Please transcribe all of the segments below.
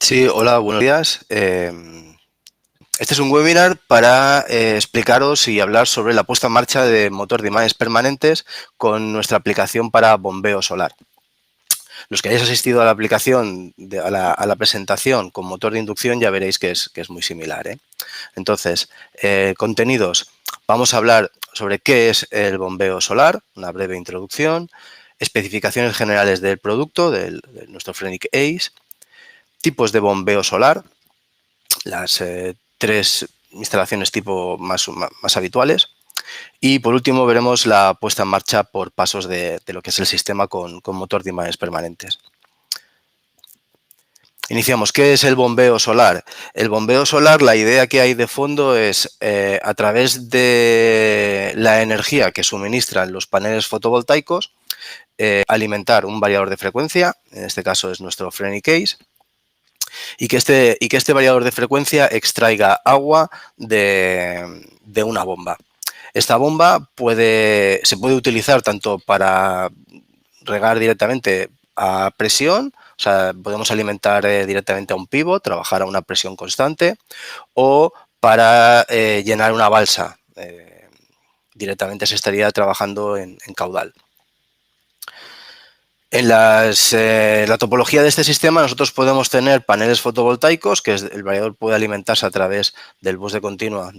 Sí, hola, buenos días. Este es un webinar para explicaros y hablar sobre la puesta en marcha de motor de imanes permanentes con nuestra aplicación para bombeo solar. Los que hayáis asistido a la aplicación, a la presentación con motor de inducción, ya veréis que es muy similar, ¿eh? Entonces, contenidos. Vamos a hablar sobre qué es el bombeo solar, una breve introducción, especificaciones generales del producto, de nuestro Frenic Ace, tipos de bombeo solar, las tres instalaciones tipo más habituales. Y por último veremos la puesta en marcha por pasos de lo que es el sistema con motor de imanes permanentes. Iniciamos. ¿Qué es el bombeo solar? El bombeo solar, la idea que hay de fondo es a través de la energía que suministran los paneles fotovoltaicos, alimentar un variador de frecuencia, en este caso es nuestro Frenic Ace, y que este variador de frecuencia extraiga agua de una bomba. Esta bomba se puede utilizar tanto para regar directamente a presión, o sea, podemos alimentar directamente a un pivot, trabajar a una presión constante, o para llenar una balsa. Directamente se estaría trabajando en caudal. En la topología de este sistema nosotros podemos tener paneles fotovoltaicos, que el variador puede alimentarse a través del bus de continua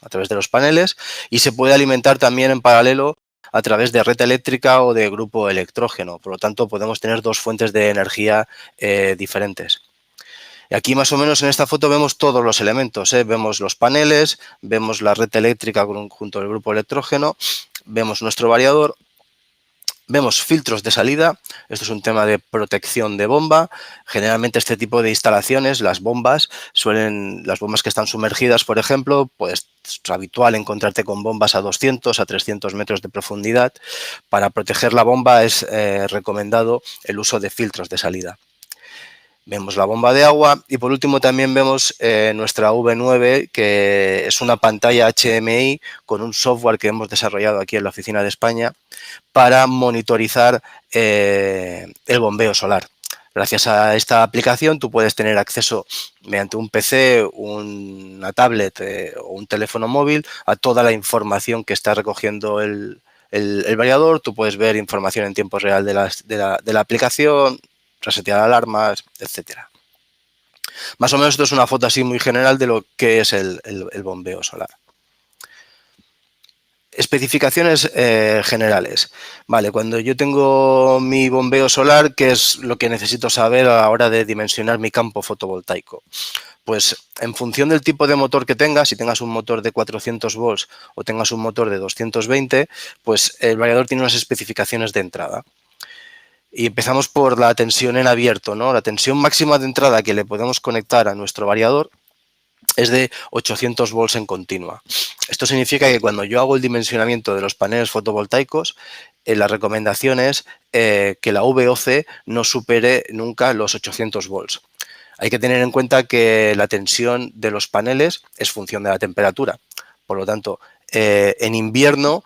a través de los paneles, y se puede alimentar también en paralelo a través de red eléctrica o de grupo electrógeno. Por lo tanto, podemos tener dos fuentes de energía diferentes. Y aquí más o menos en esta foto vemos todos los elementos, ¿eh? Vemos los paneles, vemos la red eléctrica junto al grupo electrógeno, vemos nuestro variador. Vemos filtros de salida, esto es un tema de protección de bomba. Generalmente este tipo de instalaciones, las bombas que están sumergidas, por ejemplo, pues es habitual encontrarte con bombas a 200, a 300 metros de profundidad. Para proteger la bomba es recomendado el uso de filtros de salida. Vemos la bomba de agua y por último también vemos nuestra V9, que es una pantalla HMI con un software que hemos desarrollado aquí en la oficina de España para monitorizar el bombeo solar. Gracias a esta aplicación tú puedes tener acceso mediante un PC, una tablet o un teléfono móvil a toda la información que está recogiendo el variador. Tú puedes ver información en tiempo real de la aplicación, resetear alarmas, etcétera. Más o menos esto es una foto así muy general de lo que es el bombeo solar. Especificaciones generales. Vale, cuando yo tengo mi bombeo solar, ¿qué es lo que necesito saber a la hora de dimensionar mi campo fotovoltaico? Pues en función del tipo de motor que tengas, si tengas un motor de 400 volts o tengas un motor de 220, pues el variador tiene unas especificaciones de entrada. Y empezamos por la tensión en abierto, ¿no? La tensión máxima de entrada que le podemos conectar a nuestro variador es de 800 volts en continua. Esto significa que cuando yo hago el dimensionamiento de los paneles fotovoltaicos, la recomendación es que la VOC no supere nunca los 800 volts. Hay que tener en cuenta que la tensión de los paneles es función de la temperatura. Por lo tanto, en invierno,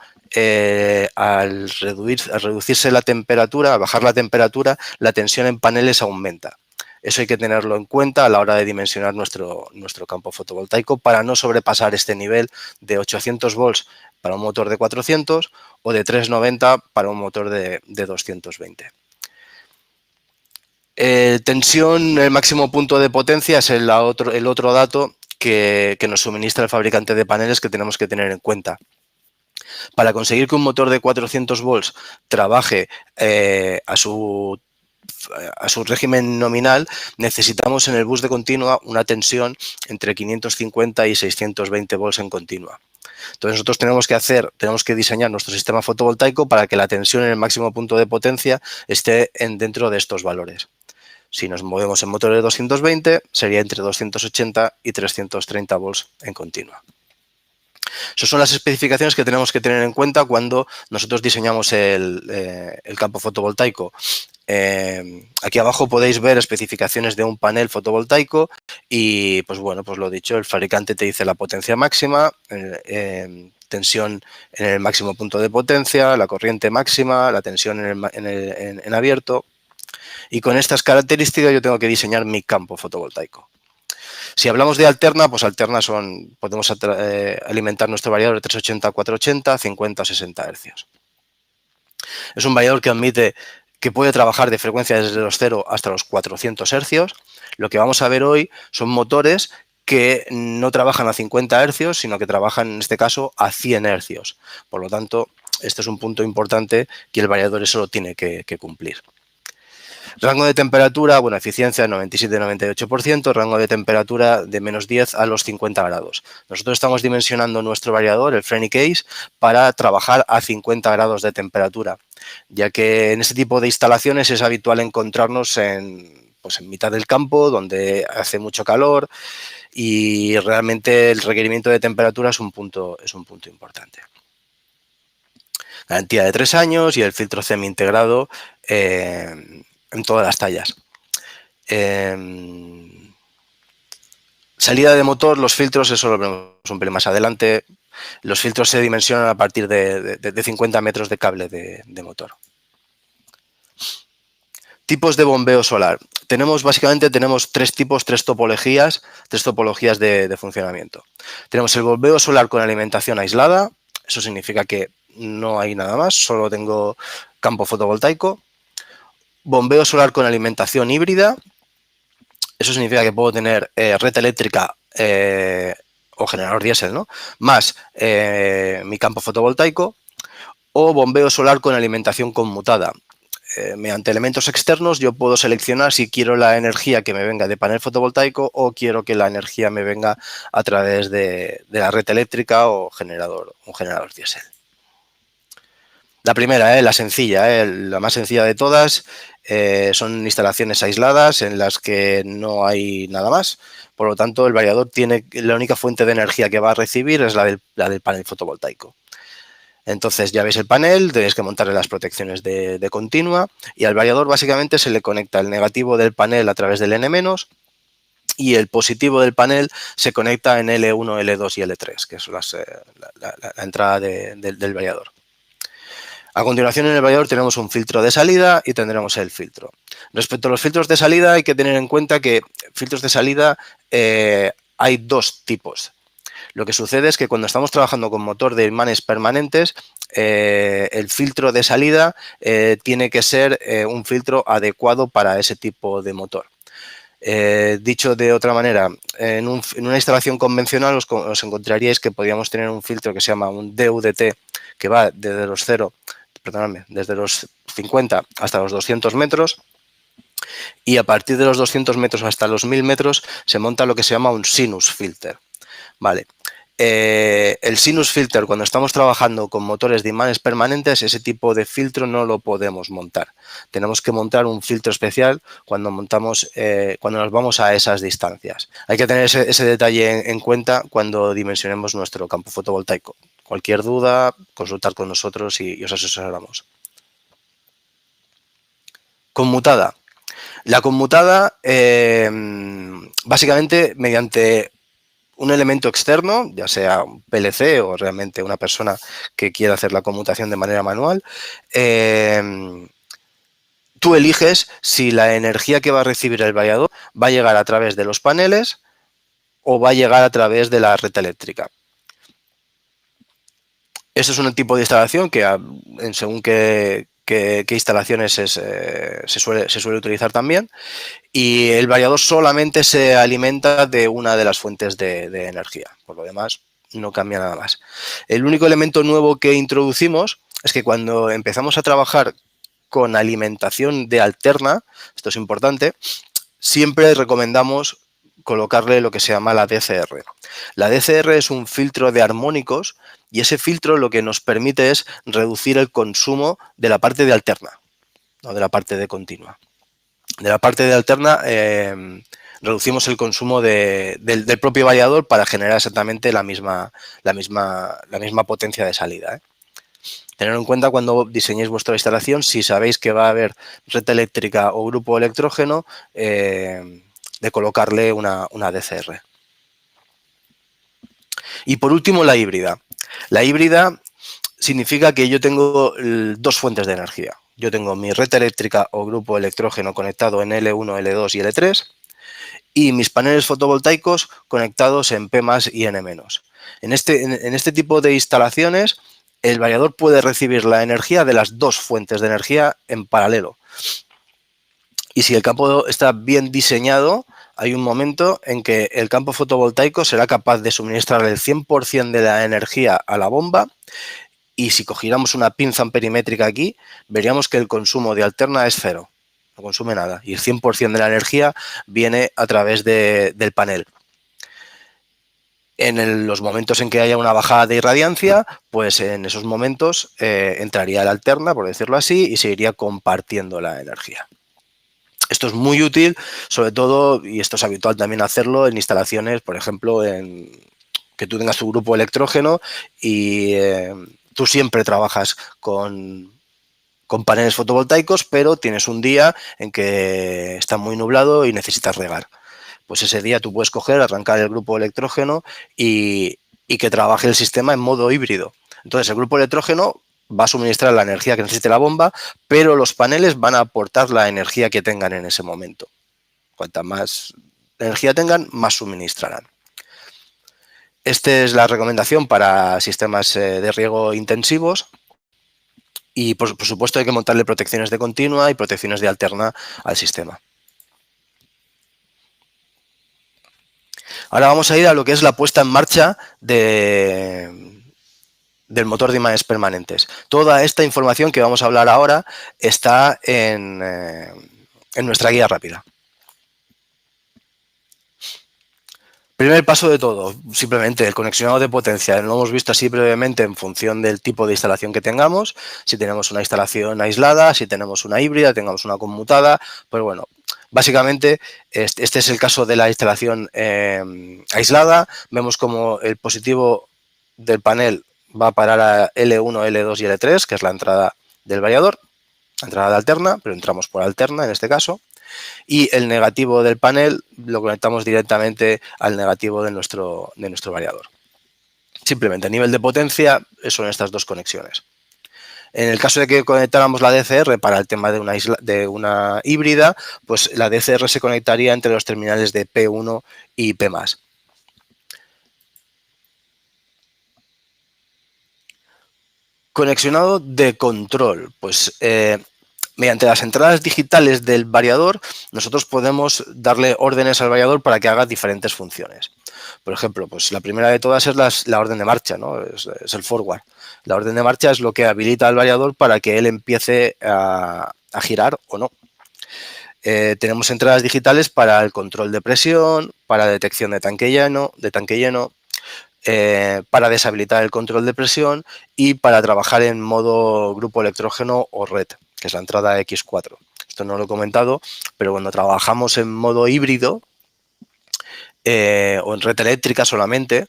al reducirse la temperatura, a bajar la temperatura, la tensión en paneles aumenta. Eso hay que tenerlo en cuenta a la hora de dimensionar nuestro campo fotovoltaico para no sobrepasar este nivel de 800 volts para un motor de 400 o de 390 para un motor de 220. Tensión, el máximo punto de potencia es el otro dato que nos suministra el fabricante de paneles que tenemos que tener en cuenta. Para conseguir que un motor de 400 volts trabaje a su régimen nominal, necesitamos en el bus de continua una tensión entre 550 y 620 volts en continua. Entonces nosotros tenemos que diseñar nuestro sistema fotovoltaico para que la tensión en el máximo punto de potencia esté dentro de estos valores. Si nos movemos en motor de 220, sería entre 280 y 330 volts en continua. Esas son las especificaciones que tenemos que tener en cuenta cuando nosotros diseñamos el campo fotovoltaico. Aquí abajo podéis ver especificaciones de un panel fotovoltaico y, pues bueno, pues lo dicho, el fabricante te dice la potencia máxima, tensión en el máximo punto de potencia, la corriente máxima, la tensión en abierto. Y con estas características yo tengo que diseñar mi campo fotovoltaico. Si hablamos de alterna, pues alterna podemos alimentar nuestro variador de 380 a 480, 50 o 60 hercios. Es un variador que puede trabajar de frecuencia desde los 0 hasta los 400 hercios. Lo que vamos a ver hoy son motores que no trabajan a 50 hercios, sino que trabajan, en este caso, a 100 hercios. Por lo tanto, este es un punto importante que el variador eso lo tiene que cumplir. Rango de temperatura, bueno, eficiencia 97-98%, rango de temperatura de menos 10 a los 50 grados. Nosotros estamos dimensionando nuestro variador, el Freni Case, para trabajar a 50 grados de temperatura, ya que en este tipo de instalaciones es habitual encontrarnos en mitad del campo, donde hace mucho calor y realmente el requerimiento de temperatura es un punto importante. Garantía de 3 años y el filtro CEM integrado en todas las tallas. Salida de motor, los filtros, eso lo vemos un pelín más adelante. Los filtros se dimensionan a partir de 50 metros de cable de motor. Tipos de bombeo solar. Básicamente tenemos tres topologías de funcionamiento. Tenemos el bombeo solar con alimentación aislada. Eso significa que no hay nada más, solo tengo campo fotovoltaico. Bombeo solar con alimentación híbrida. Eso significa que puedo tener red eléctrica o generador diésel, ¿no? Más mi campo fotovoltaico. O bombeo solar con alimentación conmutada. Mediante elementos externos yo puedo seleccionar si quiero la energía que me venga de panel fotovoltaico o quiero que la energía me venga a través de la red eléctrica o un generador diésel. La primera, la sencilla, la más sencilla de todas, son instalaciones aisladas en las que no hay nada más. Por lo tanto, el variador la única fuente de energía que va a recibir es la del panel fotovoltaico. Entonces ya veis el panel, tenéis que montarle las protecciones de continua y al variador básicamente se le conecta el negativo del panel a través del N- y el positivo del panel se conecta en L1, L2 y L3, que es la entrada del variador. A continuación, en el variador tenemos un filtro de salida y tendremos el filtro. Respecto a los filtros de salida, hay que tener en cuenta que filtros de salida hay dos tipos. Lo que sucede es que cuando estamos trabajando con motor de imanes permanentes, el filtro de salida tiene que ser un filtro adecuado para ese tipo de motor. Dicho de otra manera, en una instalación convencional os encontraríais que podríamos tener un filtro que se llama un DVT, que va desde los 50 hasta los 200 metros, y a partir de los 200 metros hasta los 1000 metros se monta lo que se llama un sinus filter. Vale. El sinus filter, cuando estamos trabajando con motores de imanes permanentes, ese tipo de filtro no lo podemos montar. Tenemos que montar un filtro especial cuando nos vamos a esas distancias. Hay que tener ese detalle en cuenta cuando dimensionemos nuestro campo fotovoltaico. Cualquier duda, consultad con nosotros y os asesoramos. Conmutada. La conmutada, básicamente, mediante un elemento externo, ya sea un PLC o realmente una persona que quiera hacer la conmutación de manera manual, tú eliges si la energía que va a recibir el variador va a llegar a través de los paneles o va a llegar a través de la red eléctrica. Este es un tipo de instalación que, según qué instalaciones se suele utilizar también, y el variador solamente se alimenta de una de las fuentes de energía. Por lo demás, no cambia nada más. El único elemento nuevo que introducimimos es que cuando empezamos a trabajar con alimentación de alterna, esto es importante, siempre recomendamos colocarle lo que se llama la DCR. La DCR es un filtro de armónicos y ese filtro lo que nos permite es reducir el consumo de la parte de alterna, no de la parte de continua. De la parte de alterna reducimos el consumo del propio variador para generar exactamente la misma potencia de salida. Tener en cuenta cuando diseñéis vuestra instalación, si sabéis que va a haber red eléctrica o grupo electrógeno, de colocarle una DCR. Y por último, la híbrida. La híbrida significa que yo tengo dos fuentes de energía. Yo tengo mi red eléctrica o grupo electrógeno conectado en L1, L2 y L3 y mis paneles fotovoltaicos conectados en P+ y N-. En este tipo de instalaciones, el variador puede recibir la energía de las dos fuentes de energía en paralelo. Y si el campo está bien diseñado, hay un momento en que el campo fotovoltaico será capaz de suministrar el 100% de la energía a la bomba, y si cogiéramos una pinza amperimétrica aquí, veríamos que el consumo de alterna es cero, no consume nada, y el 100% de la energía viene a través del panel. En los momentos en que haya una bajada de irradiancia, pues en esos momentos entraría la alterna, por decirlo así, y se iría compartiendo la energía. Esto es muy útil, sobre todo, y esto es habitual también hacerlo en instalaciones, por ejemplo, que tú tengas tu grupo electrógeno y tú siempre trabajas con paneles fotovoltaicos, pero tienes un día en que está muy nublado y necesitas regar. Pues ese día tú puedes coger, arrancar el grupo electrógeno y que trabaje el sistema en modo híbrido. Entonces el grupo electrógeno va a suministrar la energía que necesite la bomba, pero los paneles van a aportar la energía que tengan en ese momento. Cuanta más energía tengan, más suministrarán. Esta es la recomendación para sistemas de riego intensivos. Y por supuesto hay que montarle protecciones de continua y protecciones de alterna al sistema. Ahora vamos a ir a lo que es la puesta en marcha del motor de imanes permanentes. Toda esta información que vamos a hablar ahora está en nuestra guía rápida. Primer paso de todo, simplemente el conexionado de potencia. Lo hemos visto así brevemente en función del tipo de instalación que tengamos. Si tenemos una instalación aislada, si tenemos una híbrida, tengamos una conmutada. Pues bueno, básicamente este es el caso de la instalación aislada. Vemos como el positivo del panel va a parar a L1, L2 y L3, que es la entrada del variador, la entrada de alterna, pero entramos por alterna en este caso. Y el negativo del panel lo conectamos directamente al negativo de nuestro variador. Simplemente a nivel de potencia son estas dos conexiones. En el caso de que conectáramos la DCR para el tema de una híbrida, pues la DCR se conectaría entre los terminales de P1 y P+. Conexionado de control, pues mediante las entradas digitales del variador, nosotros podemos darle órdenes al variador para que haga diferentes funciones. Por ejemplo, pues la primera de todas es la orden de marcha, ¿no? Es el forward. La orden de marcha es lo que habilita al variador para que él empiece a girar o no. Tenemos entradas digitales para el control de presión, para detección de tanque lleno, para deshabilitar el control de presión y para trabajar en modo grupo electrógeno o red, que es la entrada X4. Esto no lo he comentado, pero cuando trabajamos en modo híbrido o en red eléctrica solamente,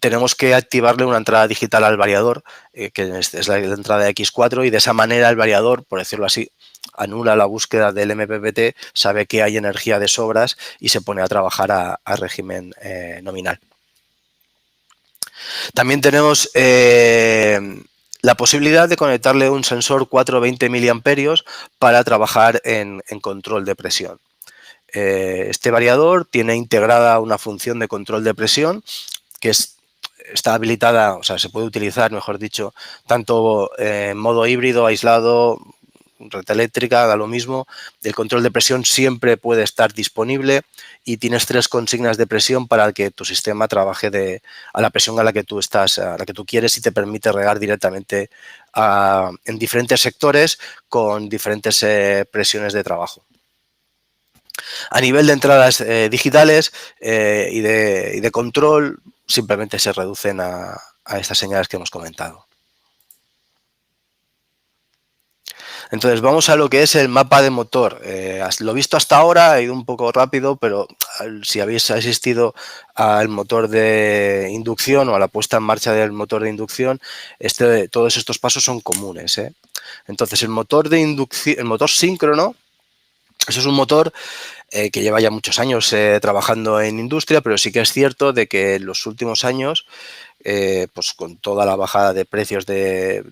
tenemos que activarle una entrada digital al variador, que es la entrada X4, y de esa manera el variador, por decirlo así, anula la búsqueda del MPPT, sabe que hay energía de sobras y se pone a trabajar a régimen nominal. También tenemos la posibilidad de conectarle un sensor 420 miliamperios para trabajar en control de presión. Este variador tiene integrada una función de control de presión que está habilitada, o sea, se puede utilizar, mejor dicho, tanto en modo híbrido, aislado, red eléctrica, da lo mismo. El control de presión siempre puede estar disponible y tienes 3 consignas de presión para que tu sistema trabaje a la presión a la que tú quieres, y te permite regar directamente en diferentes sectores con diferentes presiones de trabajo. A nivel de entradas digitales y de control, simplemente se reducen a estas señales que hemos comentado. Entonces vamos a lo que es el mapa de motor. Lo visto hasta ahora, he ido un poco rápido, pero si habéis asistido al motor de inducción o a la puesta en marcha del motor de inducción, todos estos pasos son comunes. Entonces el motor de inducción, el motor síncrono, Eso es un motor que lleva ya muchos años trabajando en industria, pero sí que es cierto de que en los últimos años, pues con toda la bajada de precios de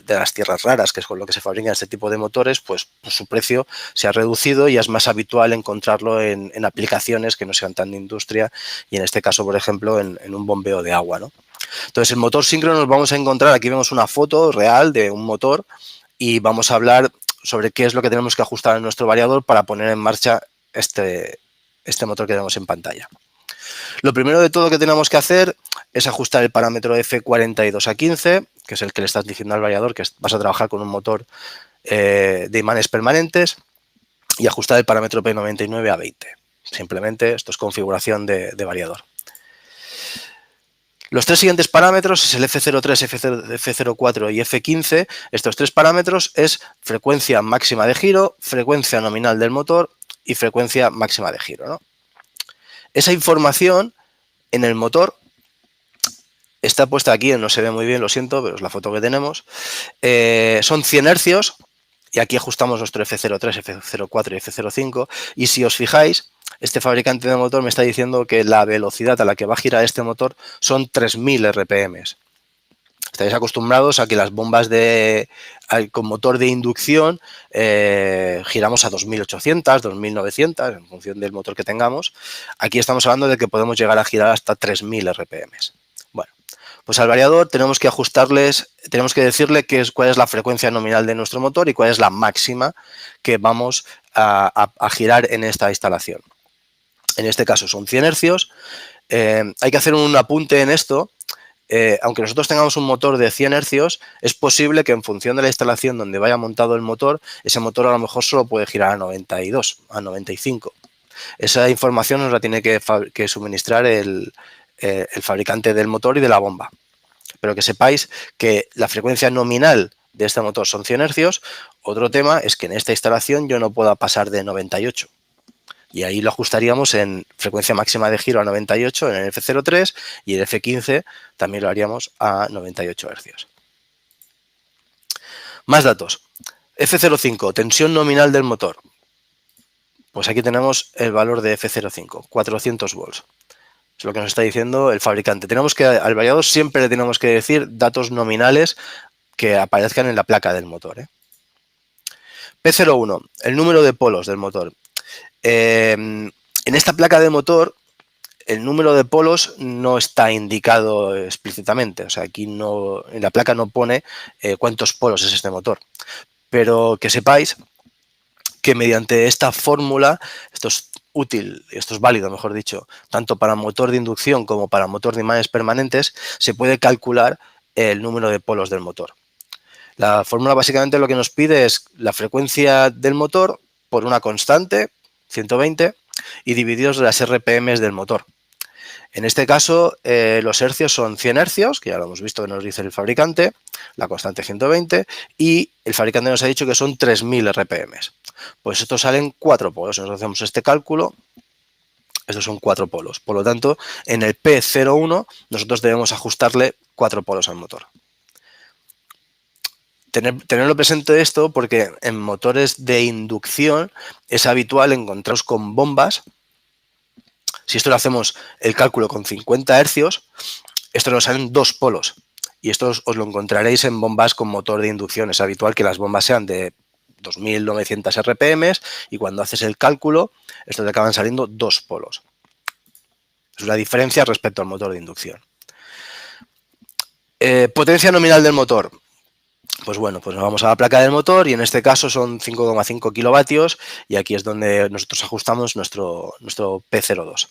las tierras raras, que es con lo que se fabrican este tipo de motores, pues su precio se ha reducido y es más habitual encontrarlo en aplicaciones que no sean tan de industria y en este caso, por ejemplo, en un bombeo de agua, ¿no? Entonces, el motor síncrono nos vamos a encontrar, aquí vemos una foto real de un motor y vamos a hablar sobre qué es lo que tenemos que ajustar en nuestro variador para poner en marcha este motor que tenemos en pantalla. Lo primero de todo que tenemos que hacer es ajustar el parámetro F42 a 15, que es el que le estás diciendo al variador que vas a trabajar con un motor de imanes permanentes, y ajustar el parámetro P99 a 20. Simplemente esto es configuración de variador. Los tres siguientes parámetros es el F03, F04 y F15. Estos tres parámetros es frecuencia máxima de giro, frecuencia nominal del motor y frecuencia máxima de giro, ¿no? Esa información en el motor está puesta aquí, no se ve muy bien, lo siento, pero es la foto que tenemos. Son 100 hercios y aquí ajustamos nuestro F03, F04 y F05. Y si os fijáis, este fabricante de motor me está diciendo que la velocidad a la que va a girar este motor son 3000 RPM. Estáis acostumbrados a que las bombas con motor de inducción giramos a 2800, 2900, en función del motor que tengamos. Aquí estamos hablando de que podemos llegar a girar hasta 3000 RPM. Bueno, pues al variador tenemos que tenemos que decirle cuál es la frecuencia nominal de nuestro motor y cuál es la máxima que vamos a girar en esta instalación. En este caso son 100 hercios. Hay que hacer un apunte en esto. Aunque nosotros tengamos un motor de 100 hercios, es posible que en función de la instalación donde vaya montado el motor, ese motor a lo mejor solo puede girar a 92, a 95. Esa información nos la tiene que suministrar el fabricante del motor y de la bomba. Pero que sepáis que la frecuencia nominal de este motor son 100 hercios. Otro tema es que en esta instalación yo no pueda pasar de 98. Y ahí lo ajustaríamos en frecuencia máxima de giro a 98 en el F03 y el F15 también lo haríamos a 98 Hz. Más datos. F05, tensión nominal del motor. Pues aquí tenemos el valor de F05, 400 volts. Es lo que nos está diciendo el fabricante. Al variador siempre le tenemos que decir datos nominales que aparezcan en la placa del motor. P01, el número de polos del motor. En esta placa de motor, el número de polos no está indicado explícitamente. O sea, aquí en la placa no pone cuántos polos es este motor. Pero que sepáis que mediante esta fórmula, esto es útil, esto es válido, mejor dicho, tanto para motor de inducción como para motor de imanes permanentes, se puede calcular el número de polos del motor. La fórmula básicamente lo que nos pide es la frecuencia del motor por una constante, 120, y divididos las RPM del motor. En este caso, los hercios son 100 hercios, que ya lo hemos visto que nos dice el fabricante, la constante 120, y el fabricante nos ha dicho que son 3000 RPM. Pues estos salen 4 polos. Si nosotros hacemos este cálculo, estos son 4 polos. Por lo tanto, en el P01 nosotros debemos ajustarle 4 polos al motor. Tenerlo presente esto porque en motores de inducción es habitual encontraros con bombas. Si esto lo hacemos el cálculo con 50 hercios, esto nos salen 2 polos. Y esto os lo encontraréis en bombas con motor de inducción. Es habitual que las bombas sean de 2900 RPM y cuando haces el cálculo, esto te acaban saliendo 2 polos. Es una diferencia respecto al motor de inducción. Potencia nominal del motor. Pues bueno, pues nos vamos a la placa del motor y en este caso son 5,5 kilovatios y aquí es donde nosotros ajustamos nuestro P02.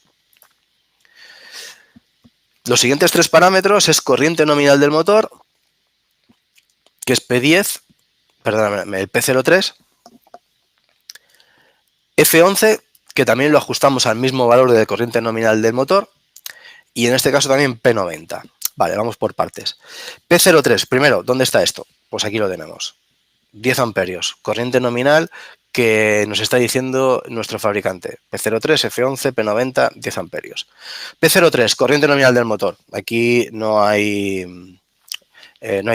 Los siguientes tres parámetros es corriente nominal del motor, que es P10, perdóname, el P03, F11, que también lo ajustamos al mismo valor de corriente nominal del motor, y en este caso también P90. Vale, vamos por partes. P03, primero, ¿dónde está esto? Pues aquí lo tenemos. 10 amperios, corriente nominal que nos está diciendo nuestro fabricante. P03, F11, P90, 10 amperios. P03, corriente nominal del motor. Aquí no hay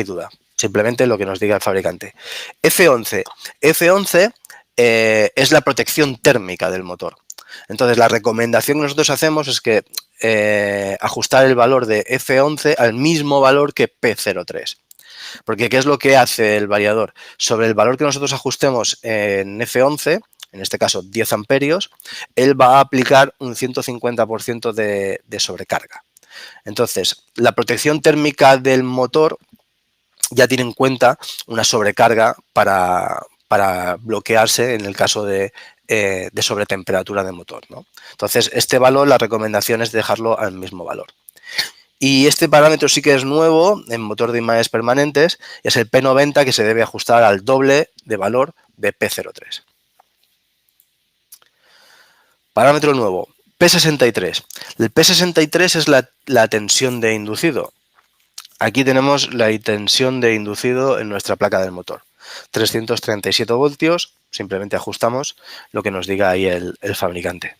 duda. Simplemente lo que nos diga el fabricante. F11. F11 es la protección térmica del motor. Entonces, la recomendación que nosotros hacemos es que ajustar el valor de F11 al mismo valor que P03. Porque, ¿qué es lo que hace el variador? Sobre el valor que nosotros ajustemos en F11, en este caso 10 amperios, él va a aplicar un 150% de sobrecarga. Entonces, la protección térmica del motor ya tiene en cuenta una sobrecarga para bloquearse en el caso de sobretemperatura de motor, ¿no? Entonces, este valor, la recomendación es dejarlo al mismo valor. Y este parámetro sí que es nuevo en motor de imanes permanentes, es el P90, que se debe ajustar al doble de valor de P03. Parámetro nuevo, P63. El P63 es la tensión de inducido. Aquí tenemos la tensión de inducido en nuestra placa del motor. 337 voltios, simplemente ajustamos lo que nos diga ahí el fabricante.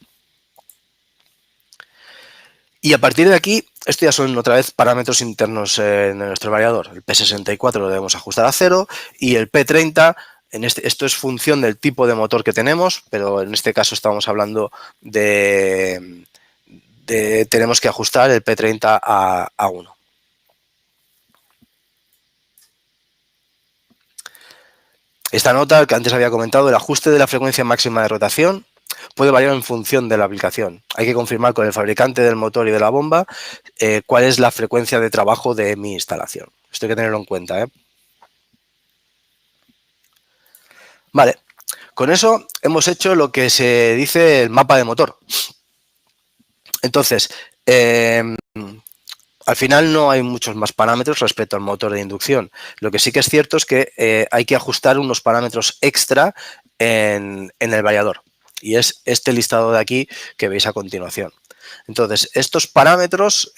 Y a partir de aquí, esto ya son otra vez parámetros internos de nuestro variador. El P64 lo debemos ajustar a 0 y el P30, esto es función del tipo de motor que tenemos, pero en este caso estamos hablando tenemos que ajustar el P30 a 1. Esta nota, que antes había comentado, el ajuste de la frecuencia máxima de rotación puede variar en función de la aplicación. Hay que confirmar con el fabricante del motor y de la bomba cuál es la frecuencia de trabajo de mi instalación. Esto hay que tenerlo en cuenta, ¿eh? Vale, con eso hemos hecho lo que se dice el mapa de motor. Entonces, al final no hay muchos más parámetros respecto al motor de inducción. Lo que sí que es cierto es que hay que ajustar unos parámetros extra en el variador. Y es este listado de aquí que veis a continuación. Entonces, estos parámetros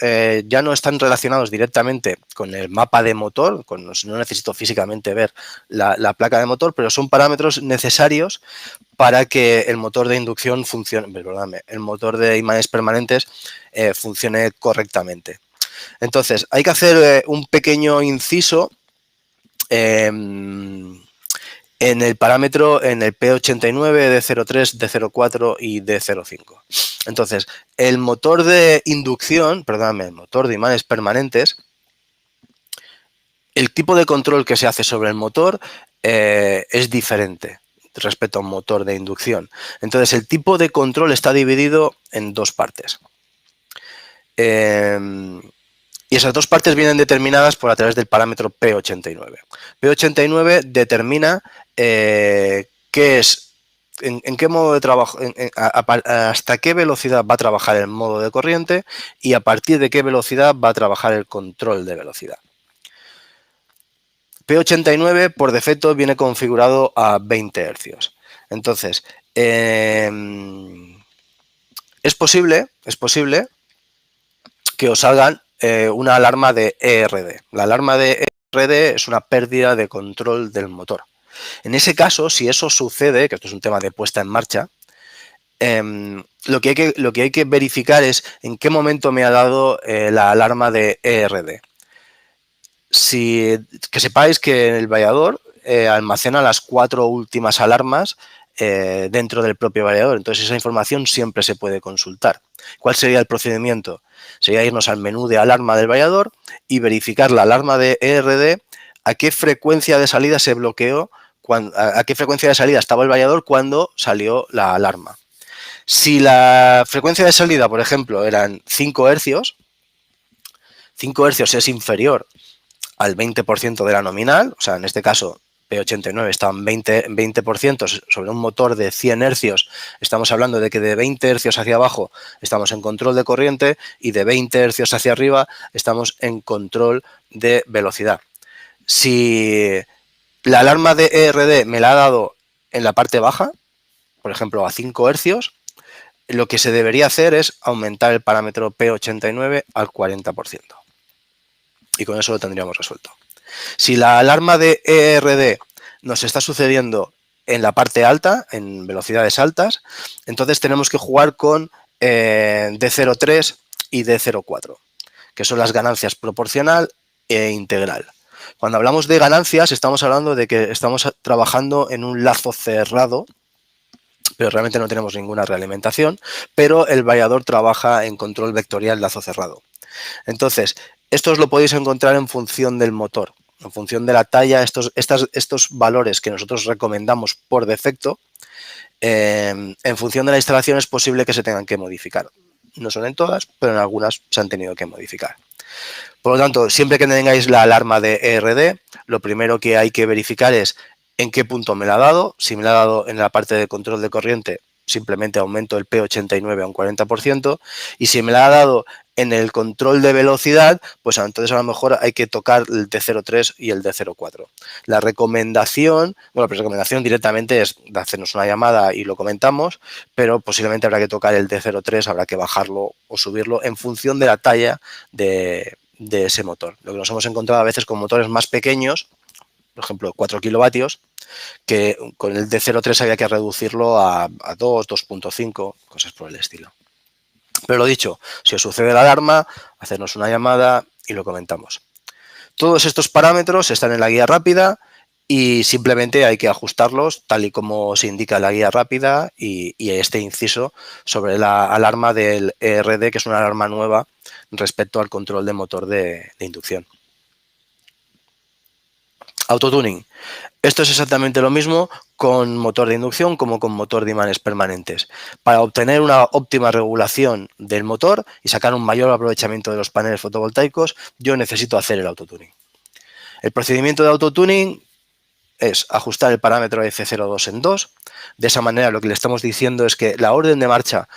ya no están relacionados directamente con el mapa de motor, no necesito físicamente ver la placa de motor, pero son parámetros necesarios para que el motor de inducción funcione, perdóname, el motor de imanes permanentes funcione correctamente. Entonces, hay que hacer un pequeño inciso en el parámetro, en el P89, D03, D04 y D05. Entonces, el motor de inducción, perdóname, el motor de imanes permanentes, el tipo de control que se hace sobre el motor es diferente respecto a un motor de inducción. Entonces, el tipo de control está dividido en dos partes. Y esas dos partes vienen determinadas a través del parámetro P89. P89 determina qué es, en qué modo de trabajo, hasta qué velocidad va a trabajar el modo de corriente y a partir de qué velocidad va a trabajar el control de velocidad. P89 por defecto viene configurado a 20 Hz. Entonces, es posible que os salgan una alarma de ERD. La alarma de ERD es una pérdida de control del motor. En ese caso, si eso sucede, que esto es un tema de puesta en marcha, lo que hay que verificar es en qué momento me ha dado la alarma de ERD. Que sepáis que el variador almacena las 4 últimas alarmas dentro del propio variador. Entonces, esa información siempre se puede consultar. ¿Cuál sería el procedimiento? Sería irnos al menú de alarma del variador y verificar la alarma de ERD, a qué frecuencia de salida se bloqueó, a qué frecuencia de salida estaba el variador cuando salió la alarma. Si la frecuencia de salida, por ejemplo, eran 5 hercios, 5 hercios es inferior al 20% de la nominal, o sea, en este caso P89 está en 20% sobre un motor de 100 hercios. Estamos hablando de que de 20 hercios hacia abajo estamos en control de corriente y de 20 hercios hacia arriba estamos en control de velocidad. Si la alarma de ERD me la ha dado en la parte baja, por ejemplo a 5 hercios, lo que se debería hacer es aumentar el parámetro P89 al 40%. Y con eso lo tendríamos resuelto. Si la alarma de ERD nos está sucediendo en la parte alta, en velocidades altas, entonces tenemos que jugar con D03 y D04, que son las ganancias proporcional e integral. Cuando hablamos de ganancias, estamos hablando de que estamos trabajando en un lazo cerrado pero realmente no tenemos ninguna realimentación, pero el variador trabaja en control vectorial lazo cerrado. Entonces, esto os lo podéis encontrar en función del motor, en función de la talla, estos valores que nosotros recomendamos por defecto, en función de la instalación es posible que se tengan que modificar. No son en todas, pero en algunas se han tenido que modificar. Por lo tanto, siempre que tengáis la alarma de ERD, lo primero que hay que verificar es en qué punto me la ha dado. Si me la ha dado en la parte de control de corriente, simplemente aumento el P89 a un 40%. Y si me la ha dado en el control de velocidad, pues entonces a lo mejor hay que tocar el D03 y el D04. La recomendación, bueno, la recomendación directamente es de hacernos una llamada y lo comentamos, pero posiblemente habrá que tocar el D03, habrá que bajarlo o subirlo en función de la talla de ese motor. Lo que nos hemos encontrado a veces con motores más pequeños, por ejemplo 4 kilovatios, que con el D03 había que reducirlo a 2, 2.5, cosas por el estilo. Pero lo dicho, si os sucede la alarma, hacernos una llamada y lo comentamos. Todos estos parámetros están en la guía rápida y simplemente hay que ajustarlos tal y como se indica en la guía rápida y este inciso sobre la alarma del ERD, que es una alarma nueva respecto al control de motor de inducción. Autotuning. Esto es exactamente lo mismo con motor de inducción como con motor de imanes permanentes. Para obtener una óptima regulación del motor y sacar un mayor aprovechamiento de los paneles fotovoltaicos, yo necesito hacer el autotuning. El procedimiento de autotuning es ajustar el parámetro F02 en 2. De esa manera lo que le estamos diciendo es que la orden de marcha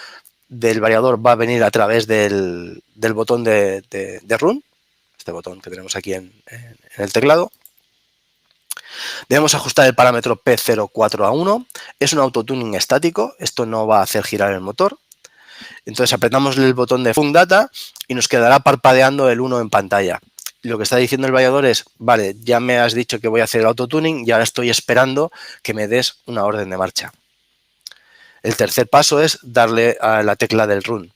del variador va a venir a través del botón de run, este botón que tenemos aquí en el teclado. Debemos ajustar el parámetro P04 a 1. Es un autotuning estático, esto no va a hacer girar el motor. Entonces apretamos el botón de Func Data y nos quedará parpadeando el 1 en pantalla. Lo que está diciendo el variador es, vale, ya me has dicho que voy a hacer el autotuning y ahora estoy esperando que me des una orden de marcha. El tercer paso es darle a la tecla del run.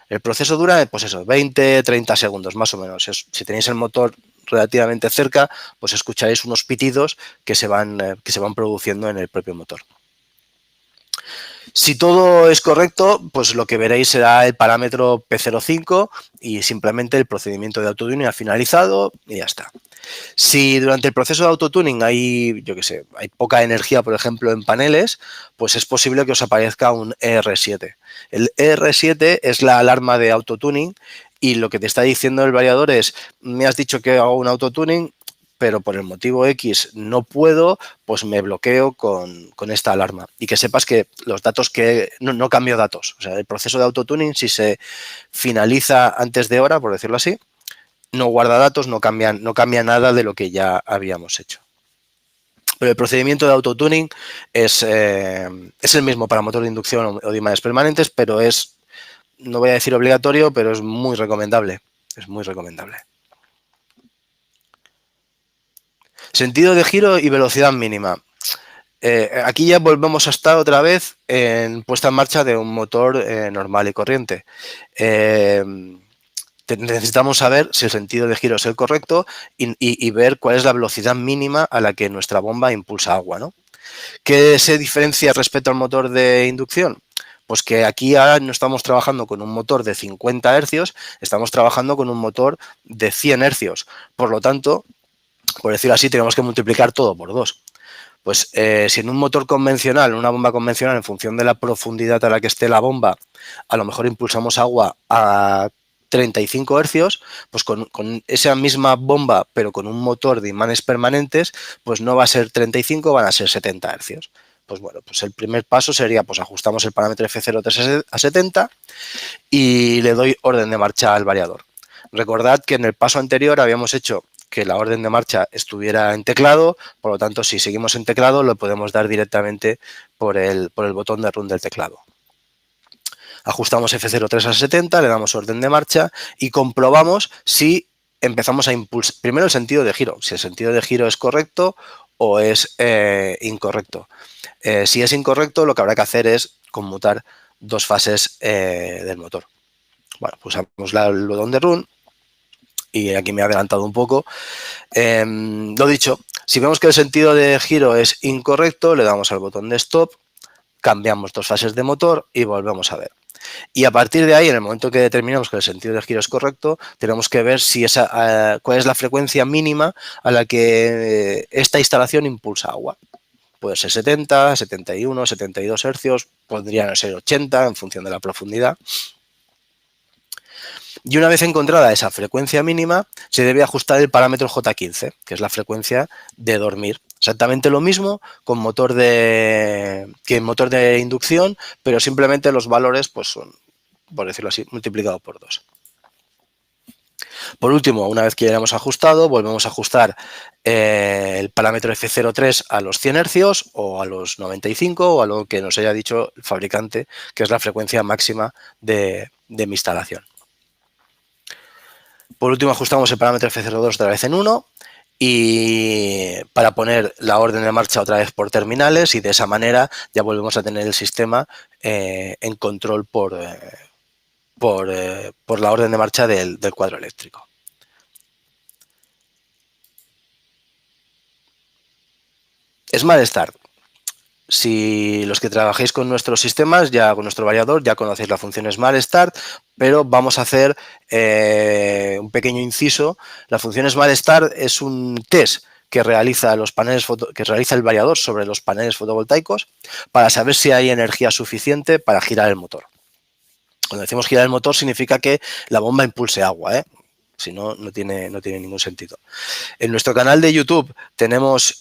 El proceso dura, pues eso, 20-30 segundos más o menos. Si tenéis el motor relativamente cerca, pues escucharéis unos pitidos que se van produciendo en el propio motor. Si todo es correcto, pues lo que veréis será el parámetro P05 y simplemente el procedimiento de autotuning ha finalizado y ya está. Si durante el proceso de autotuning hay poca energía, por ejemplo, en paneles, pues es posible que os aparezca un ER7. El ER7 es la alarma de autotuning y lo que te está diciendo el variador es, me has dicho que hago un autotuning, pero por el motivo X no puedo, pues me bloqueo con esta alarma. Y que sepas que los datos que... No cambio datos. O sea, el proceso de autotuning, si se finaliza antes de hora, por decirlo así, no guarda datos, no cambia nada de lo que ya habíamos hecho. Pero el procedimiento de autotuning es el mismo para motor de inducción o de imanes permanentes, pero es, no voy a decir obligatorio, pero es muy recomendable. Es muy recomendable. Sentido de giro y velocidad mínima. Aquí ya volvemos a estar otra vez en puesta en marcha de un motor normal y corriente. Necesitamos saber si el sentido de giro es el correcto y ver cuál es la velocidad mínima a la que nuestra bomba impulsa agua, ¿no? ¿Qué se diferencia respecto al motor de inducción? Pues que aquí ahora no estamos trabajando con un motor de 50 hercios, estamos trabajando con un motor de 100 hercios. Por lo tanto, por decirlo así, tenemos que multiplicar todo por 2. Pues si en un motor convencional, en una bomba convencional, en función de la profundidad a la que esté la bomba, a lo mejor impulsamos agua a 35 hercios, pues con esa misma bomba, pero con un motor de imanes permanentes, pues no va a ser 35, van a ser 70 hercios. Pues bueno, pues el primer paso sería, pues ajustamos el parámetro F03 a 70 y le doy orden de marcha al variador. Recordad que en el paso anterior habíamos hecho que la orden de marcha estuviera en teclado, por lo tanto, si seguimos en teclado, lo podemos dar directamente por el botón de run del teclado. Ajustamos F03 a 70, le damos orden de marcha y comprobamos si empezamos a impulsar, primero el sentido de giro, si el sentido de giro es correcto o es incorrecto. Si es incorrecto, lo que habrá que hacer es conmutar dos fases del motor. Bueno, pulsamos el botón de run y aquí me he adelantado un poco. Lo dicho, si vemos que el sentido de giro es incorrecto, le damos al botón de stop cambiamos 2 fases de motor y volvemos a ver. Y a partir de ahí, en el momento que determinamos que el sentido de giro es correcto, tenemos que ver si cuál es la frecuencia mínima a la que esta instalación impulsa agua. Puede ser 70, 71, 72 hercios, podrían ser 80 en función de la profundidad. Y una vez encontrada esa frecuencia mínima, se debe ajustar el parámetro J15, que es la frecuencia de dormir. Exactamente lo mismo con motor que en motor de inducción, pero simplemente los valores pues son, por decirlo así, multiplicados por 2. Por último, una vez que ya hayamos ajustado, volvemos a ajustar el parámetro F03 a los 100 hercios o a los 95 o a lo que nos haya dicho el fabricante, que es la frecuencia máxima de mi instalación. Por último, ajustamos el parámetro F02 otra vez en 1 y para poner la orden de marcha otra vez por terminales, y de esa manera ya volvemos a tener el sistema en control por la orden de marcha del cuadro eléctrico. Smart Start. Si los que trabajéis con nuestros sistemas, ya con nuestro variador, ya conocéis la función Smart Start, pero vamos a hacer un pequeño inciso. La función Smart Start es un test que realiza el variador sobre los paneles fotovoltaicos para saber si hay energía suficiente para girar el motor. Cuando decimos girar el motor significa que la bomba impulse agua, ¿eh? Si no, no tiene ningún sentido. En nuestro canal de YouTube tenemos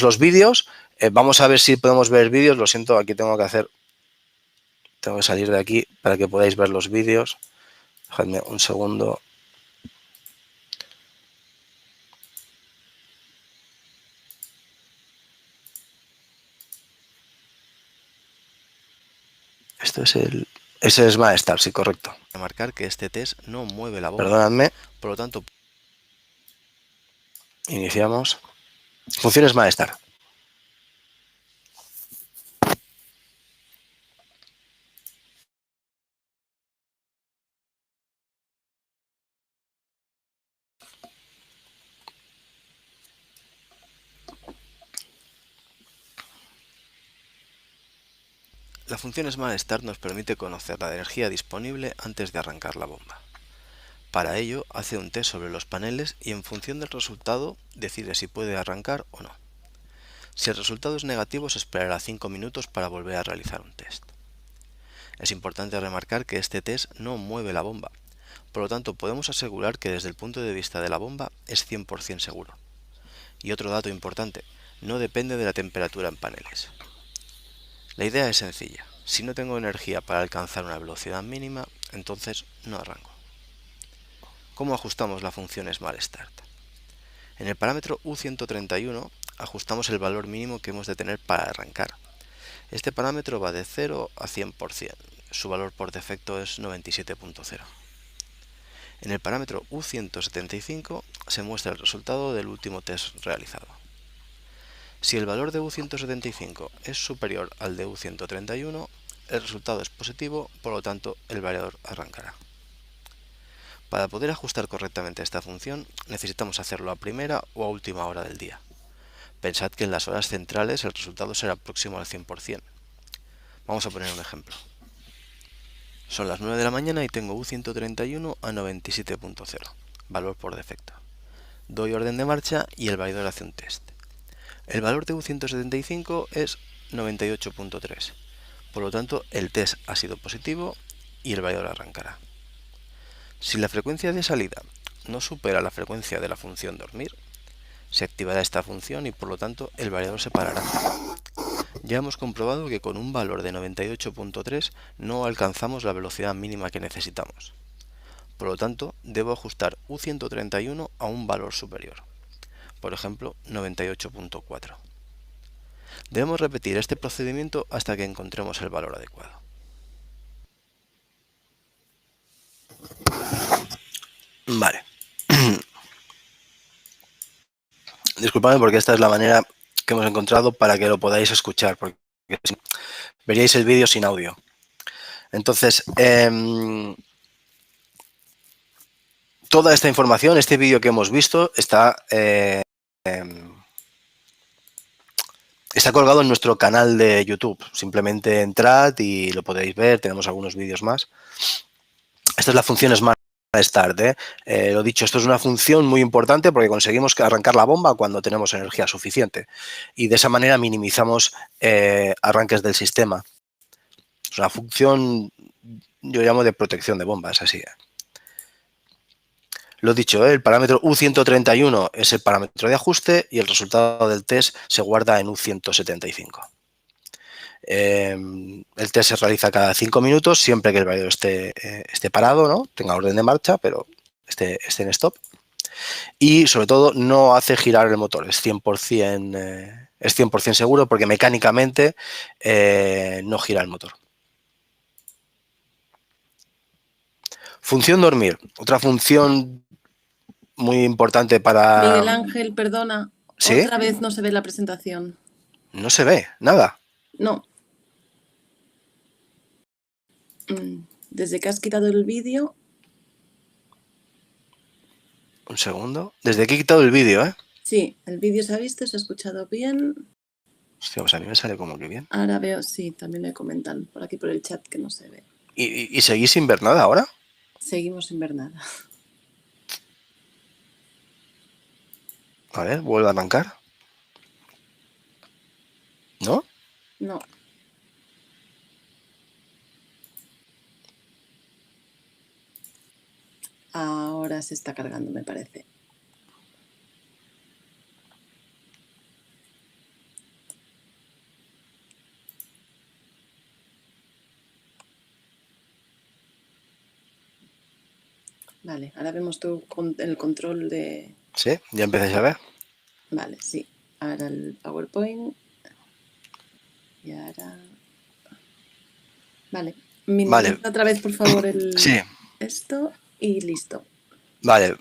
los vídeos. Vamos a ver si podemos ver vídeos. Lo siento, aquí tengo que salir de aquí para que podáis ver los vídeos. Dejadme un segundo. Ese es Smart Start, sí, correcto. Remarcar que este test no mueve la bomba. Perdonadme. Por lo tanto, iniciamos. Función Smart Start. la función Smart Start nos permite conocer la energía disponible antes de arrancar la bomba. Para ello, hace un test sobre los paneles y en función del resultado decide si puede arrancar o no. Si el resultado es negativo, se esperará 5 minutos para volver a realizar un test. Es importante remarcar que este test no mueve la bomba, por lo tanto podemos asegurar que desde el punto de vista de la bomba es 100% seguro. Y otro dato importante, no depende de la temperatura en paneles. La idea es sencilla, si no tengo energía para alcanzar una velocidad mínima, entonces no arranco. ¿Cómo ajustamos la función Smart Start? En el parámetro U131 ajustamos el valor mínimo que hemos de tener para arrancar. Este parámetro va de 0 a 100%, su valor por defecto es 97.0. En el parámetro U175 se muestra el resultado del último test realizado. Si el valor de U175 es superior al de U131, el resultado es positivo, por lo tanto el variador arrancará. Para poder ajustar correctamente esta función, necesitamos hacerlo a primera o a última hora del día. Pensad que en las horas centrales el resultado será próximo al 100%. Vamos a poner un ejemplo. Son las 9 de la mañana y tengo U131 a 97.0, valor por defecto. Doy orden de marcha y el variador hace un test. El valor de U175 es 98.3, por lo tanto el test ha sido positivo y el variador arrancará. Si la frecuencia de salida no supera la frecuencia de la función dormir, se activará esta función y por lo tanto el variador se parará. Ya hemos comprobado que con un valor de 98.3 no alcanzamos la velocidad mínima que necesitamos. Por lo tanto, debo ajustar U131 a un valor superior, por ejemplo 98.4. Debemos repetir este procedimiento hasta que encontremos el valor adecuado. Vale. Disculpadme porque esta es la manera que hemos encontrado para que lo podáis escuchar, porque veríais el vídeo sin audio. Entonces, toda esta información, este vídeo que hemos visto, está Está colgado en nuestro canal de YouTube. Simplemente entrad y lo podéis ver. Tenemos algunos vídeos más. Esta es la función Smart Start. Lo dicho, esto es una función muy importante porque conseguimos arrancar la bomba cuando tenemos energía suficiente. Y de esa manera minimizamos arranques del sistema. Es una función, yo llamo de protección de bombas, así. Lo dicho, el parámetro U131 es el parámetro de ajuste y el resultado del test se guarda en U175. El test se realiza cada 5 minutos, siempre que el variador esté parado, ¿no? Tenga orden de marcha, pero esté en stop. Y sobre todo no hace girar el motor, es 100% seguro porque mecánicamente no gira el motor. Función dormir, otra función muy importante para... Miguel Ángel, perdona, ¿Sí? otra vez no se ve la presentación. No se ve, nada. No. Desde que has quitado el vídeo... Un segundo. Desde que he quitado el vídeo, ¿eh? Sí, el vídeo se ha visto, se ha escuchado bien. Hostia, pues a mí me sale como que bien. Ahora veo, sí, también me comentan por aquí por el chat que no se ve. ¿Y seguís sin ver nada ahora? Seguimos sin ver nada. A ver, vuelve a arrancar. ¿No? No. Ahora se está cargando, me parece. Vale, ahora vemos el control de... Sí, ya empecéis a ver. Vale, sí. Ahora el PowerPoint. Y ahora... Vale. Minimiza otra vez, por favor, sí. Esto y listo. Vale.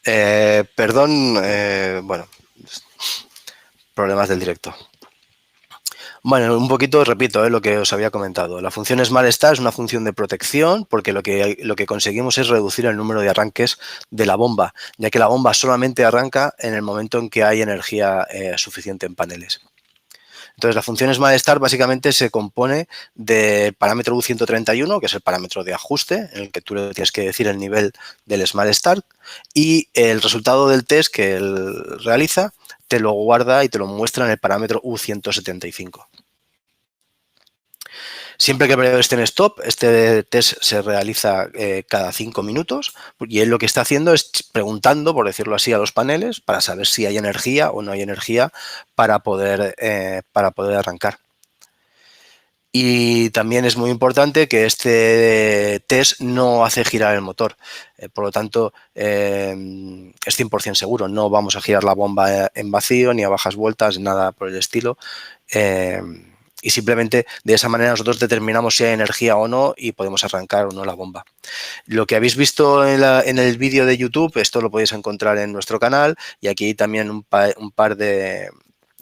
Perdón, bueno, problemas del directo. Bueno, un poquito repito lo que os había comentado. La función Smart Start es una función de protección porque lo que conseguimos es reducir el número de arranques de la bomba, ya que la bomba solamente arranca en el momento en que hay energía suficiente en paneles. Entonces, la función Smart Start básicamente se compone del parámetro U131, que es el parámetro de ajuste, en el que tú le tienes que decir el nivel del Smart Start, y el resultado del test que él realiza te lo guarda y te lo muestra en el parámetro U175. Siempre que el variador esté en stop, este test se realiza cada 5 minutos y él lo que está haciendo es preguntando, por decirlo así, a los paneles para saber si hay energía o no hay energía para poder arrancar. Y también es muy importante que este test no hace girar el motor. Por lo tanto, es 100% seguro. No vamos a girar la bomba en vacío ni a bajas vueltas, nada por el estilo. Y simplemente de esa manera nosotros determinamos si hay energía o no y podemos arrancar o no la bomba. Lo que habéis visto en el vídeo de YouTube, esto lo podéis encontrar en nuestro canal y aquí también un par de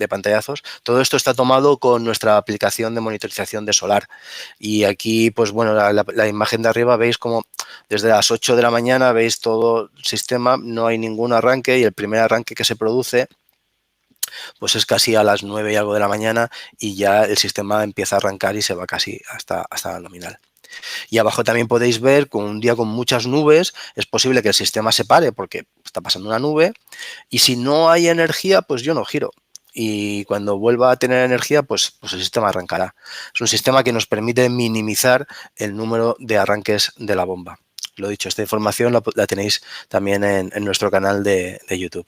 pantallazos. Todo esto está tomado con nuestra aplicación de monitorización de solar. Y aquí, pues bueno, la imagen de arriba veis como desde las 8 de la mañana veis todo el sistema, no hay ningún arranque y el primer arranque que se produce pues es casi a las 9 y algo de la mañana y ya el sistema empieza a arrancar y se va casi hasta la nominal. Y abajo también podéis ver con un día con muchas nubes, es posible que el sistema se pare porque está pasando una nube y si no hay energía, pues yo no giro. Y cuando vuelva a tener energía, pues el sistema arrancará. Es un sistema que nos permite minimizar el número de arranques de la bomba. Lo dicho, esta información la tenéis también en nuestro canal de YouTube.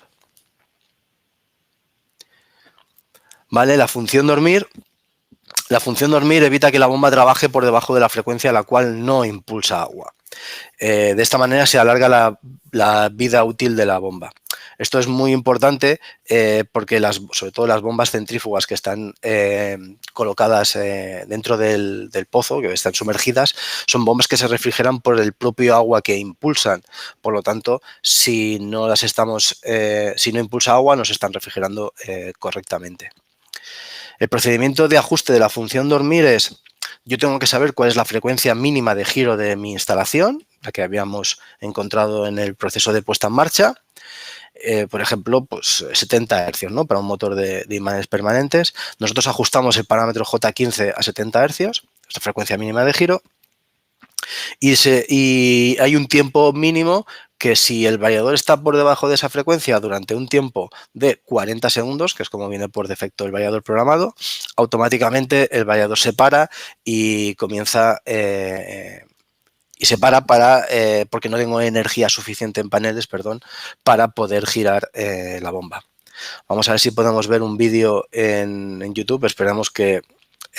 ¿Vale? La función dormir evita que la bomba trabaje por debajo de la frecuencia a la cual no impulsa agua. De esta manera se alarga la vida útil de la bomba. Esto es muy importante porque sobre todo las bombas centrífugas que están colocadas dentro del pozo, que están sumergidas, son bombas que se refrigeran por el propio agua que impulsan. Por lo tanto, si no impulsa agua, no se están refrigerando correctamente. El procedimiento de ajuste de la función dormir es, yo tengo que saber cuál es la frecuencia mínima de giro de mi instalación, la que habíamos encontrado en el proceso de puesta en marcha. por ejemplo, pues 70 Hz, ¿no? Para un motor de imanes permanentes. Nosotros ajustamos el parámetro J15 a 70 Hz, esta frecuencia mínima de giro, y hay un tiempo mínimo que si el variador está por debajo de esa frecuencia durante un tiempo de 40 segundos, que es como viene por defecto el variador programado, automáticamente el variador se para y comienza... y se para porque no tengo energía suficiente en paneles, perdón, para poder girar la bomba. Vamos a ver si podemos ver un vídeo en YouTube. Esperamos que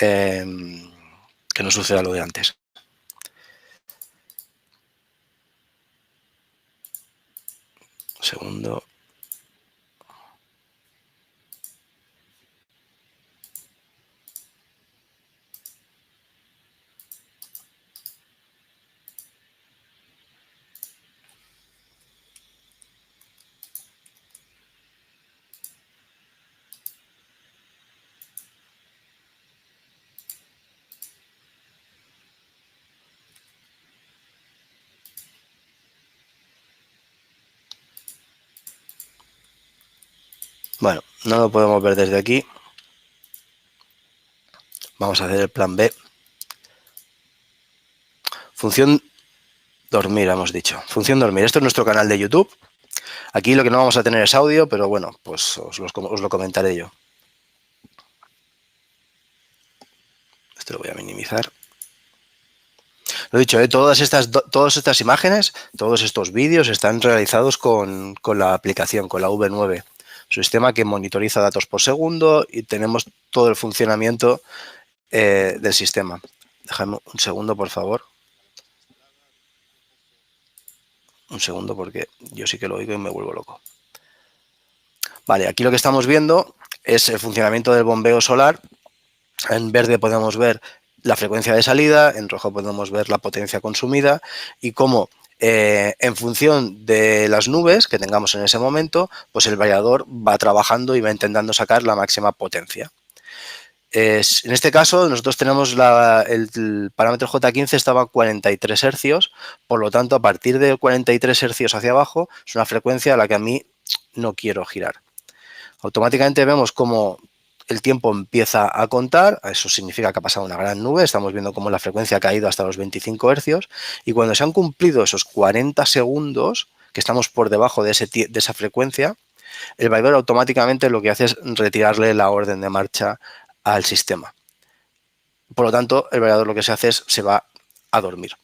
no suceda lo de antes. Un segundo. Bueno, no lo podemos ver desde aquí. Vamos a hacer el plan B. Función dormir, hemos dicho. Función dormir. Esto es nuestro canal de YouTube. Aquí lo que no vamos a tener es audio, pero bueno, pues os lo comentaré yo. Esto lo voy a minimizar. Lo dicho, todas estas imágenes, todos estos vídeos están realizados con la aplicación, con la V9. Sistema que monitoriza datos por segundo y tenemos todo el funcionamiento del sistema. Déjame un segundo, por favor. Un segundo, porque yo sí que lo oigo y me vuelvo loco. Vale, aquí lo que estamos viendo es el funcionamiento del bombeo solar. En verde podemos ver la frecuencia de salida, en rojo podemos ver la potencia consumida y cómo en función de las nubes que tengamos en ese momento, pues el variador va trabajando y va intentando sacar la máxima potencia. En este caso, nosotros tenemos el parámetro J15 estaba a 43 Hz, por lo tanto, a partir de 43 Hz hacia abajo, es una frecuencia a la que a mí no quiero girar. Automáticamente vemos cómo el tiempo empieza a contar, eso significa que ha pasado una gran nube, estamos viendo cómo la frecuencia ha caído hasta los 25 Hz, y cuando se han cumplido esos 40 segundos, que estamos por debajo de esa frecuencia, el variador automáticamente lo que hace es retirarle la orden de marcha al sistema. Por lo tanto, el variador lo que se hace es se va a dormir.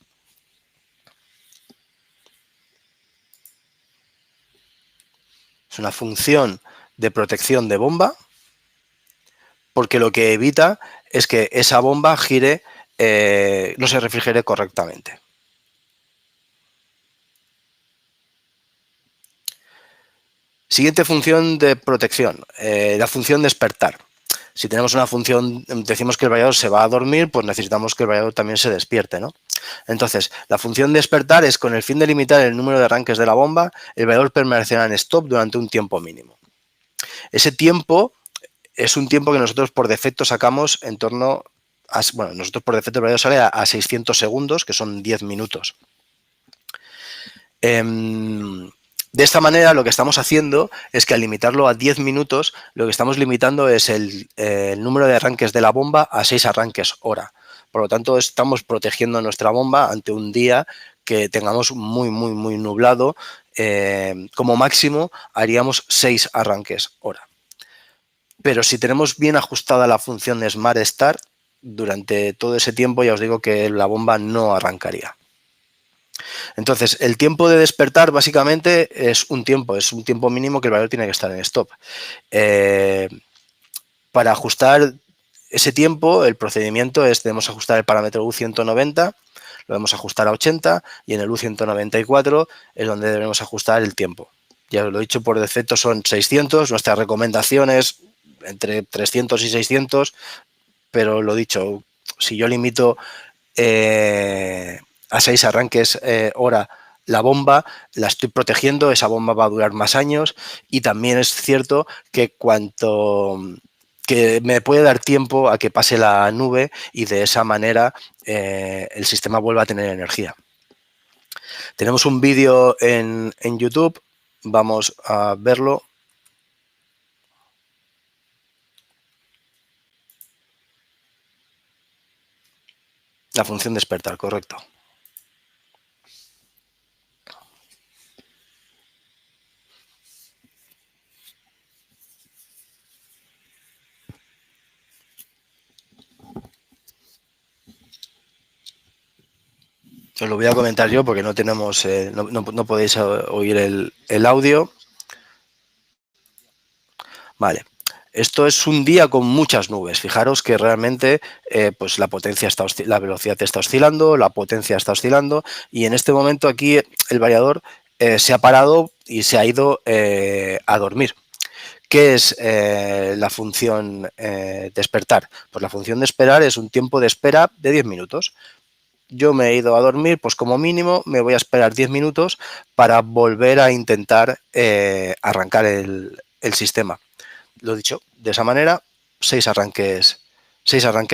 Es una función de protección de bomba, porque lo que evita es que esa bomba gire, no se refrigere correctamente. Siguiente función de protección, la función despertar. Si tenemos una función, decimos que el variador se va a dormir, pues necesitamos que el variador también se despierte, ¿no? Entonces, la función despertar es con el fin de limitar el número de arranques de la bomba, el variador permanecerá en stop durante un tiempo mínimo. Ese tiempo es un tiempo que nosotros por defecto sacamos en torno a, bueno, nosotros por defecto el variador sale a 600 segundos, que son 10 minutos. De esta manera lo que estamos haciendo es que al limitarlo a 10 minutos, lo que estamos limitando es el número de arranques de la bomba a 6 arranques hora. Por lo tanto, estamos protegiendo nuestra bomba ante un día que tengamos muy nublado. Como máximo haríamos 6 arranques hora. Pero si tenemos bien ajustada la función de Smart Start, durante todo ese tiempo ya os digo que la bomba no arrancaría. Entonces, el tiempo de despertar básicamente es un tiempo mínimo que el variador tiene que estar en stop. Para ajustar ese tiempo, el procedimiento es, debemos ajustar el parámetro U190, lo debemos ajustar a 80 y en el U194 es donde debemos ajustar el tiempo. Ya os lo he dicho, por defecto son 600, nuestra recomendación es entre 300 y 600, pero lo dicho, si yo limito a 6 arranques hora la bomba, la estoy protegiendo, esa bomba va a durar más años y también es cierto que que me puede dar tiempo a que pase la nube y de esa manera el sistema vuelva a tener energía. Tenemos un vídeo en YouTube vamos a verlo. La función despertar, correcto. Os lo voy a comentar yo porque no tenemos, no podéis oír el audio. Vale. Esto es un día con muchas nubes. Fijaros que realmente pues la potencia la velocidad está oscilando, la potencia está oscilando y en este momento aquí el variador se ha parado y se ha ido a dormir. ¿Qué es la función despertar? Pues la función de esperar es un tiempo de espera de 10 minutos. Yo me he ido a dormir, pues como mínimo me voy a esperar 10 minutos para volver a intentar arrancar el sistema. Lo dicho, de esa manera, 6 arranques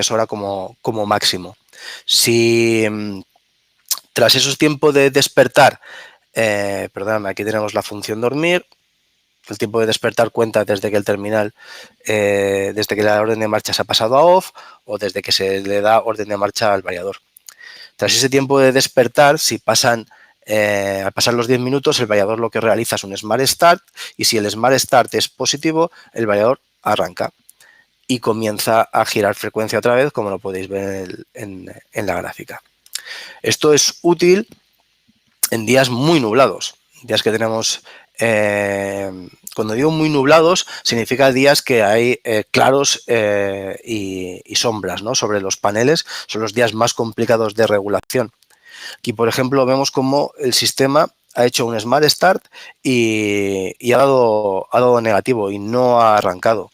hora como máximo. Si tras esos tiempos de despertar, perdóname, aquí tenemos la función dormir, el tiempo de despertar cuenta desde que el terminal, desde que la orden de marcha se ha pasado a off o desde que se le da orden de marcha al variador. Tras ese tiempo de despertar, si pasan al pasar los 10 minutos, el variador lo que realiza es un Smart Start y si el Smart Start es positivo, el variador arranca y comienza a girar frecuencia otra vez, como lo podéis ver en la gráfica. Esto es útil en días muy nublados, días que tenemos... cuando digo muy nublados, significa días que hay claros y sombras, ¿no? Sobre los paneles. Son los días más complicados de regulación. Aquí, por ejemplo, vemos cómo el sistema ha hecho un Smart Start y ha dado negativo y no ha arrancado.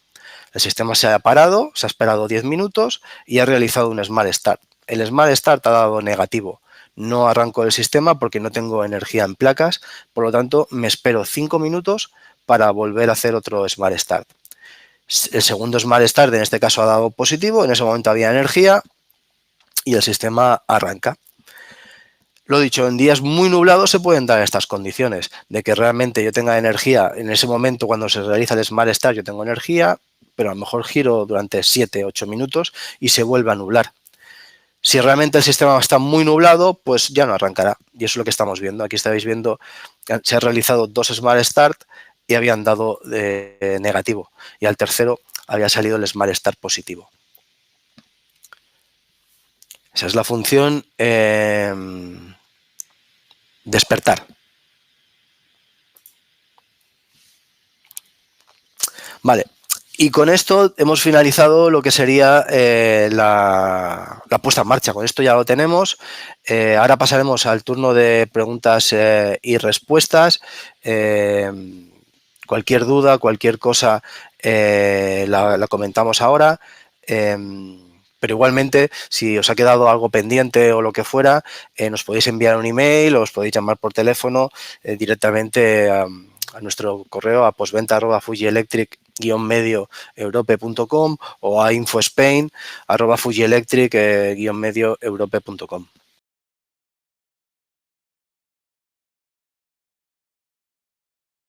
El sistema se ha parado, se ha esperado 10 minutos y ha realizado un Smart Start. El Smart Start ha dado negativo. No arranco el sistema porque no tengo energía en placas, por lo tanto me espero 5 minutos para volver a hacer otro Smart Start. El segundo Smart Start en este caso ha dado positivo, en ese momento había energía y el sistema arranca. Lo dicho, en días muy nublados se pueden dar estas condiciones, de que realmente yo tenga energía, en ese momento cuando se realiza el Smart Start yo tengo energía, pero a lo mejor giro durante 7-8 minutos y se vuelve a nublar. Si realmente el sistema está muy nublado, pues ya no arrancará. Y eso es lo que estamos viendo. Aquí estáis viendo que se han realizado 2 Smart Start y habían dado negativo. Y al tercero había salido el Smart Start positivo. Esa es la función despertar. Vale. Y con esto hemos finalizado lo que sería la puesta en marcha. Con esto ya lo tenemos. Ahora pasaremos al turno de preguntas y respuestas. Cualquier duda, cualquier cosa la comentamos ahora. Pero igualmente, si os ha quedado algo pendiente o lo que fuera, nos podéis enviar un email o os podéis llamar por teléfono directamente a nuestro correo a postventa@fujielectric-medioeurope.com o a infospain@fujielectric-medioeurope.com.